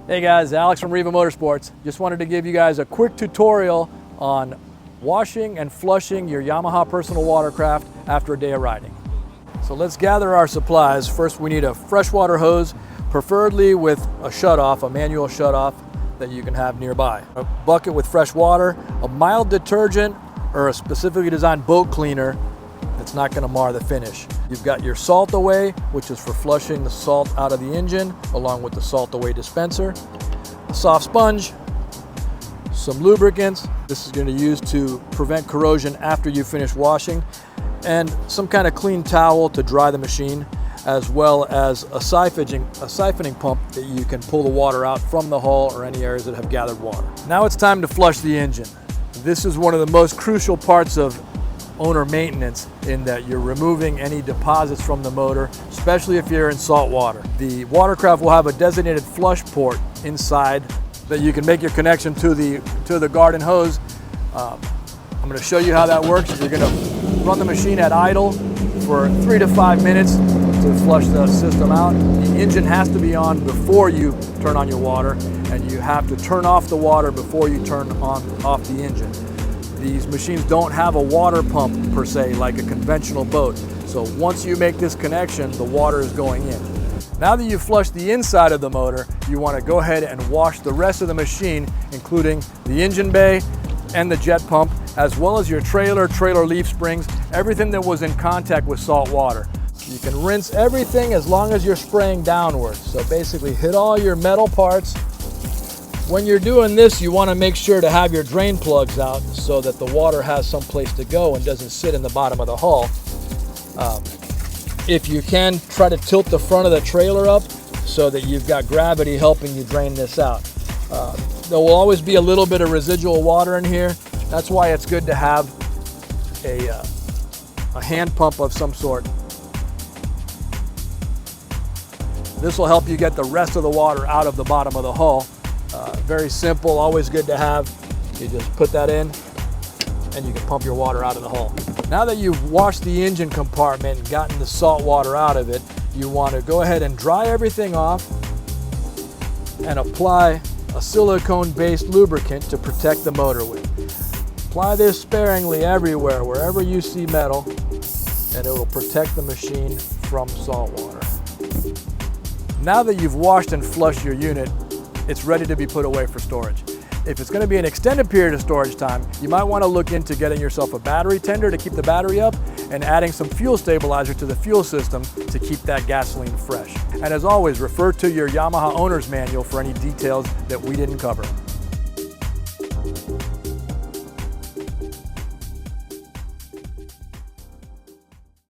Hey guys, Alex from RIVA Motorsports. Just wanted to give you guys a quick tutorial on washing and flushing your Yamaha personal watercraft after a day of riding. So let's gather our supplies. First we need a freshwater hose, preferably with a shutoff, a manual shutoff that you can have nearby. A bucket with fresh water, a mild detergent, or a specifically designed boat cleaner that's not going to mar the finish. You've got your salt away, which is for flushing the salt out of the engine, along with the salt away dispenser, a soft sponge, some lubricants. This is going to use to prevent corrosion after you finish washing, and some kind of clean towel to dry the machine, as well as a siphoning pump that you can pull the water out from the hull or any areas that have gathered water. Now it's time to flush the engine. This is one of the most crucial parts of owner maintenance, in that you're removing any deposits from the motor, especially if you're in salt water. The watercraft will have a designated flush port inside that you can make your connection to the garden hose. I'm going to show you how that works. You're going to run the machine at idle for 3 to 5 minutes to flush the system out. The engine has to be on before you turn on your water, and you have to turn off the water before you turn off the engine. These machines don't have a water pump per se like a conventional boat. So once you make this connection, the water is going in. Now that you've flushed the inside of the motor, you want to go ahead and wash the rest of the machine, including the engine bay and the jet pump, as well as your trailer leaf springs, everything that was in contact with salt water. You can rinse everything as long as you're spraying downward. So basically hit all your metal parts. When you're doing this, you want to make sure to have your drain plugs out so that the water has some place to go and doesn't sit in the bottom of the hull. If you can, try to tilt the front of the trailer up so that you've got gravity helping you drain this out. There will always be a little bit of residual water in here. That's why it's good to have a hand pump of some sort. This will help you get the rest of the water out of the bottom of the hull. Very simple, always good to have. You just put that in and you can pump your water out of the hull. Now that you've washed the engine compartment and gotten the salt water out of it, you want to go ahead and dry everything off and apply a silicone-based lubricant to protect the motor with. Apply this sparingly everywhere, wherever you see metal, and it will protect the machine from salt water. Now that you've washed and flushed your unit, it's ready to be put away for storage. If it's going to be an extended period of storage time, you might want to look into getting yourself a battery tender to keep the battery up and adding some fuel stabilizer to the fuel system to keep that gasoline fresh. And as always, refer to your Yamaha owner's manual for any details that we didn't cover.